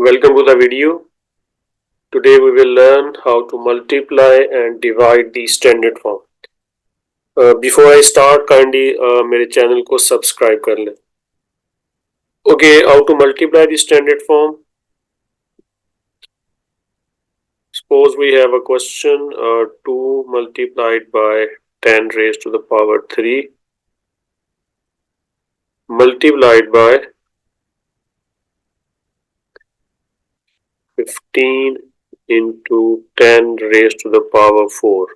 Welcome to the video. Today we will learn how to multiply and divide the standard form. Before I start, kindly मेरे channel को subscribe कर लें. Okay, how to multiply the standard form? Suppose we have a question 2 multiplied by 10 raised to the power 3 multiplied by 15 into 10 raised to the power 4.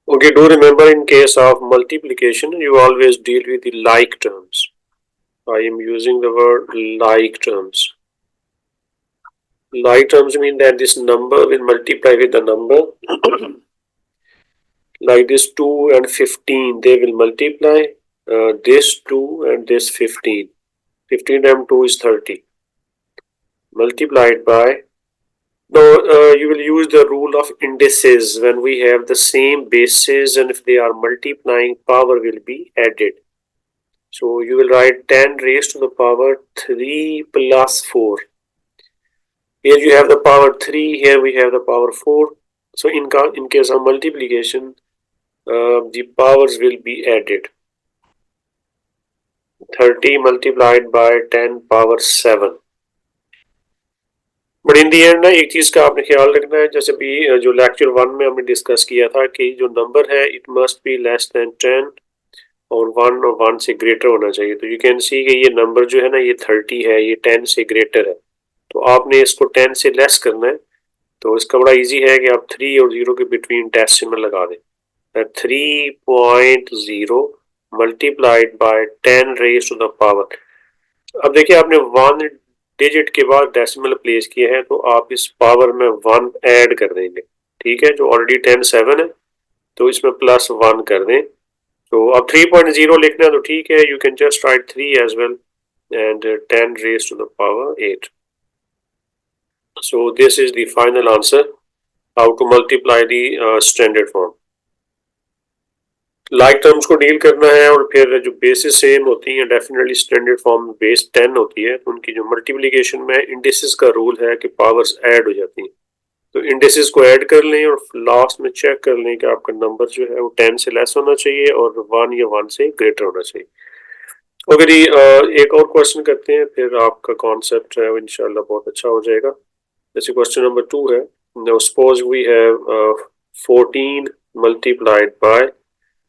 Okay, do remember in case of multiplication, you always deal with the like terms. I am using the word like terms. Like terms mean that this number will multiply with the number. Like this 2 and 15, they will multiply. This 2 and this 15. 15 times 2 is 30. Multiplied by. Now you will use the rule of indices when we have the same bases, and if they are multiplying, power will be added. So you will write 10 raised to the power 3 plus 4. Here you have the power 3, here we have the power 4. So in case of multiplication, the powers will be added. 30 multiplied by 10 power 7. But in the and ना एक चीज़ का आपने ख्याल रखना है, जैसे भी जो लेक्चर 1 में हमने डिस्कस किया था कि जो नंबर है it must be less than 10 और 1 से ग्रेटर होना चाहिए. तो यू कैन सी कि ये नंबर जो है ना ये 30 है, ये 10 से ग्रेटर है. तो आपने इसको 10 से लेस करना है. तो इसका बड़ा इजी है कि आप 3 और 0 के बिटवीन डेसिमल लगा दें. 3.0 multiplied by 10 raise to the power. अब देखिए आपने 1 डिजिट के बाद डेसिमल प्लेस किया है, तो आप इस पावर में 1 ऐड कर देंगे. ठीक है, जो ऑलरेडी 10 7 है तो इसमें प्लस 1 कर दें. तो अब 3.0 लिखना है तो ठीक है, you can just write 3 as well and 10 raise to the power 8. So this is the final answer, how to multiply the standard form. Like terms को डील करना है और फिर जो बेसिस सेम होती हैं, डेफिनेटली स्टैंडर्ड फॉर्म बेस 10 होती है, तो उनकी जो मल्टीप्लिकेशन में इंडिसेस का रूल है कि पावर्स ऐड हो जाती हैं. तो इंडिसेस को ऐड कर लें और लास्ट में चेक कर लें कि आपका नंबर जो है वो 10 से लेस होना चाहिए और 1 या 1 से ग्रेटर होना चाहिए. अगर ये एक और क्वेश्चन करते हैं, फिर आपका कॉन्सेप्ट है वो इंशाल्लाह बहुत अच्छा हो जाएगा. जैसे क्वेश्चन नंबर 2 है. Now suppose we have 14 multiplied by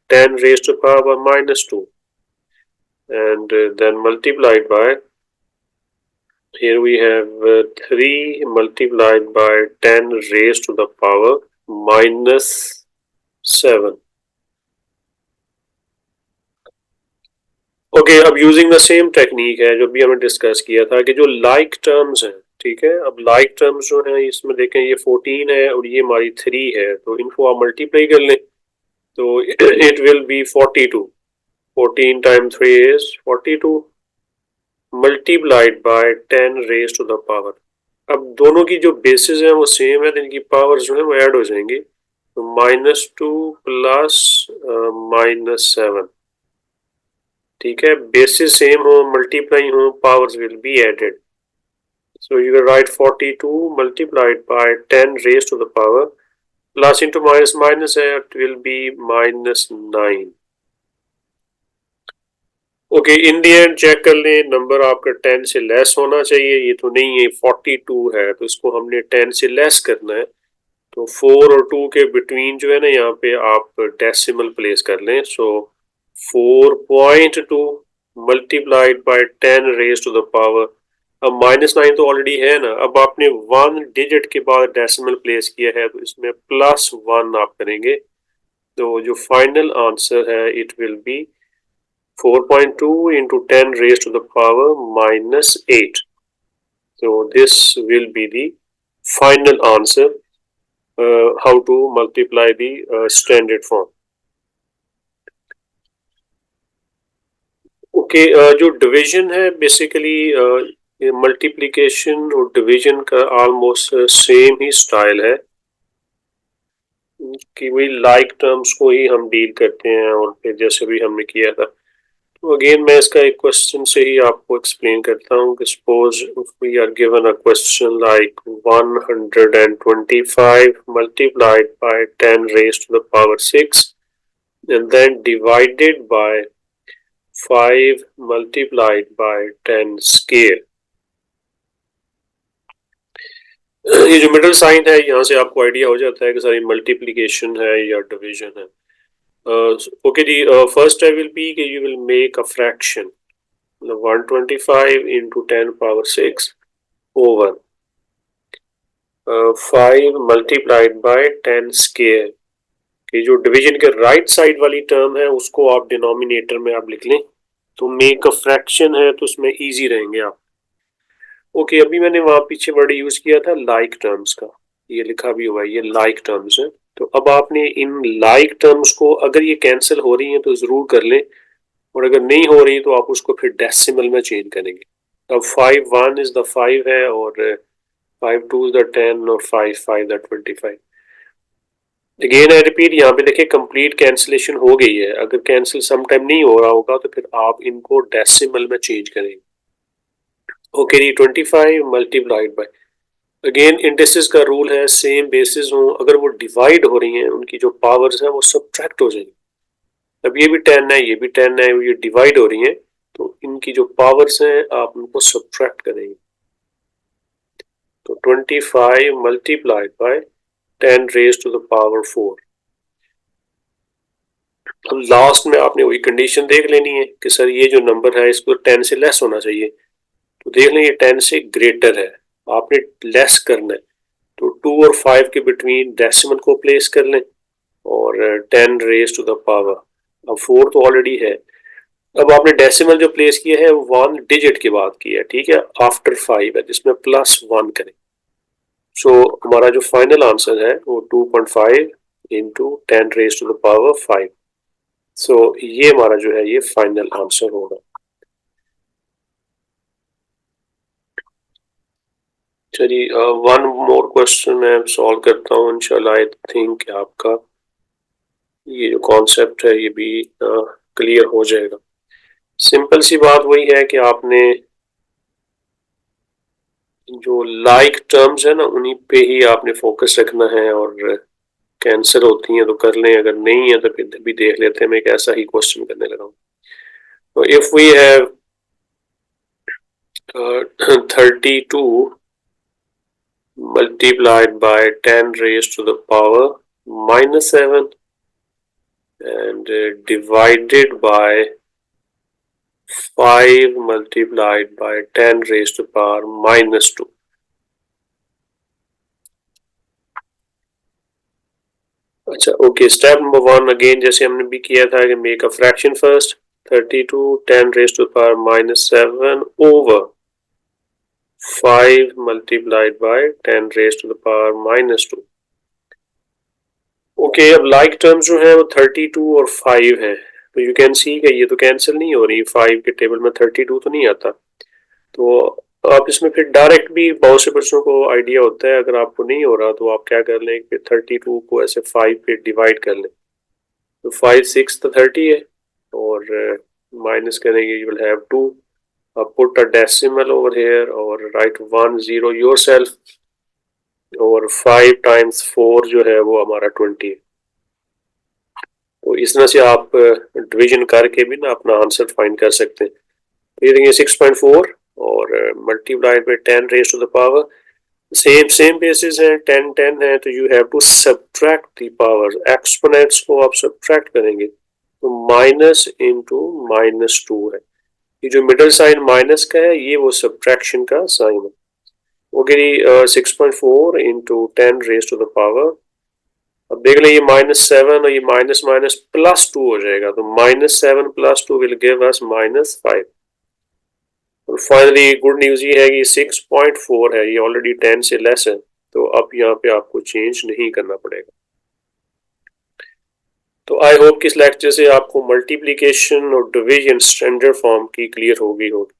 10 raised to power minus 2 and then multiplied by, here we have 3 multiplied by 10 raised to the power minus 7. Okay, अब यूजिंग द सेम टेक्निक है जो भी हमने discuss किया था कि जो लाइक टर्म्स हैं, ठीक है, अब लाइक टर्म्स जो हैं इसमें देखें ये 14 है और ये हमारी 3 है, तो इनको आप मल्टीप्लाई कर लें तो it will be 42. 14 times 3 is 42 multiplied by 10 raised to the power. अब दोनों की जो बेसिस हैं वो सेम है, तो इनकी पावर जो है वो ऐड हो जाएंगे. तो -2 प्लस -7. ठीक है, बेसिस सेम हो, मल्टीप्लाई हो, powers will be added. So you will write 42 multiplied by 10 raised to the power. Plus into minus है, it will be -9. Okay, in the end check कर लें, नंबर आपका 10 से लेस होना चाहिए. ये तो नहीं है, 42 है, तो इसको हमने 10 से लेस करना है. तो 4 और 2 के बिटवीन जो है ना यहाँ पे आप डेसिमल प्लेस कर लें. So 4.2 multiplied by 10 raise to the power. अब -9 तो ऑलरेडी है ना, अब आपने 1 डिजिट के बाद डेसिमल प्लेस किया है, तो इसमें +1 आप करेंगे. तो जो फाइनल आंसर है it will be 4.2 into 10 raised to the power -8. So this will be the final answer how to multiply the standard form. Okay, जो डिवीजन है बेसिकली मल्टीप्लिकेशन और डिवीजन का ऑलमोस्ट सेम ही स्टाइल है कि वही like terms को ही हम deal करते हैं और फिर जैसे भी हमने किया था. तो अगेन मैं इसका एक क्वेश्चन से ही आपको एक्सप्लेन करता हूँ कि suppose we are given a question like 125 multiplied by 10 raised to the power 6 and then divided by 5 multiplied by 10 square। ये जो मिडिल साइन है यहाँ से आपको आइडिया हो जाता है कि सारी मल्टीप्लिकेशन है या डिवीजन है। Okay ji, first step will be कि you will make a fraction 125 into 10 power 6 over 5 multiplied by 10 square। कि जो डिवीजन के राइट साइड वाली टर्म है उसको आप डिनोमिनेटर में आप लिख लें, तो मेक अ फ्रैक्शन है तो उसमें इजी रहेंगे आप। ओके, अभी मैंने वहां पीछे वर्ड यूज किया था लाइक टर्म्स का, ये लिखा भी हुआ है, ये लाइक टर्म्स है। तो अब आपने इन लाइक टर्म्स को अगर ये कैंसिल हो रही हैं तो जरूर कर लें, और अगर नहीं हो रही तो आप उसको फिर डेसिमल में चेंज करेंगे। अब 5 1 इज द 5 है, और 5 2 इज द 10, और 5 5 द 25। अगेन आई रिपीट, यहाँ पे देखिए कंप्लीट कैंसिलेशन हो गई है। अगर कैंसिल सम टाइम नहीं हो रहा होगा तो फिर आप इनको डेसिमल में चेंज करेंगे। ओके जी, 25 मल्टीप्लाइड बाय, अगेन इंडिसेस का रूल है सेम बेसिस हो, अगर वो डिवाइड हो रही हैं उनकी जो पावर्स हैं वो सब्ट्रैक्ट हो जाएंगी। अब ये भी 10 है, ये भी 10 है, ये डिवाइड हो रही हैं तो इनकी जो पावर्स हैं आप उनको सब्ट्रैक्ट करेंगे। तो 25 multiplied by 10 raise to the power 4। अब लास्ट में आपने वही कंडीशन देख लेनी है कि सर ये जो नंबर है इसको 10 से लेस होना चाहिए, तो देख लें ये 10 से ग्रेटर है, आपने लेस करना है। तो 2 और 5 के बिटवीन डेसिमल को प्लेस कर लें और 10 रेज टू द पावर, अब 4 तो ऑलरेडी है। अब आपने डेसिमल जो प्लेस किया है वो 1 डिजिट के बाद किया है, ठीक है, आफ्टर 5 है जिसमें +1 करें। सो हमारा जो फाइनल आंसर है वो 2.5 into 10 raise to the power 5। सो ये हमारा जो है ये फाइनल आंसर होगा। चलिए, वन मोर क्वेश्चन मैं सॉल्व करता हूँ इंशाल्लाह। आई थिंक आपका ये जो कॉन्सेप्ट है ये भी क्लियर हो जाएगा। सिंपल सी बात वही है कि आपने जो लाइक टर्म्स है ना उन्हीं पे ही आपने फोकस रखना है, और कैंसिल होती हैं तो कर लें, अगर नहीं है तो फिर भी देख लेते हैं। मैं एक ऐसा ही क्वेश्चन करने लगा हूँ। तो if we have 32 multiplied by 10 raised to the power -7 and divided by 5 multiplied by 10 raised to the power -2। अच्छा, ओके, स्टेप नंबर 1 अगेन जैसे हमने भी किया था कि make a fraction first, 32 10 raised to the power -7 over 5 multiplied by 10 raised to the power -2। Okay, अब like terms जो है वो 32 और 5 है, तो यू कैन सी कि ये तो कैंसिल नहीं हो रही, 5 के टेबल में 32 तो नहीं आता। तो आप इसमें फिर डायरेक्ट भी, बहुत से बच्चों को आइडिया होता है, अगर आपको नहीं हो रहा तो आप क्या कर लें कि 32 को ऐसे 5 पे डिवाइड कर लें। तो 5 6 तो 30 है, और माइनस करेंगे यू विल हैव 2। अब put a decimal over here और राइट 1 0 योरसेल्फ, और 5 टाइम्स 4 जो है वो हमारा 20 है। तो इस तरह से आप डिवीजन करके भी ना अपना आंसर फाइंड कर सकते हैं। ये देखिए 6.4 और multiplied by 10 raise to the power, same basis है, 10 10 है, तो you have to subtract the power, exponents को आप सब्ट्रैक्ट करेंगे तो माइनस इंटू -2 है। ये जो मिडिल साइन माइनस का है ये वो सब्ट्रैक्शन का साइन है। ओके जी, 6.4 into 10 raise to the power, अब देख लें ये -7 और ये माइनस माइनस +2 हो जाएगा, तो -7 +2 विल गिव अस -5। और फाइनली गुड न्यूज ये है कि 6.4 है, ये ऑलरेडी 10 से लेस है, तो अब यहाँ पे आपको चेंज नहीं करना पड़ेगा। तो आई होप कि इस लेक्चर से आपको मल्टीप्लिकेशन और डिवीजन स्टैंडर्ड फॉर्म की क्लियर हो गई होगी।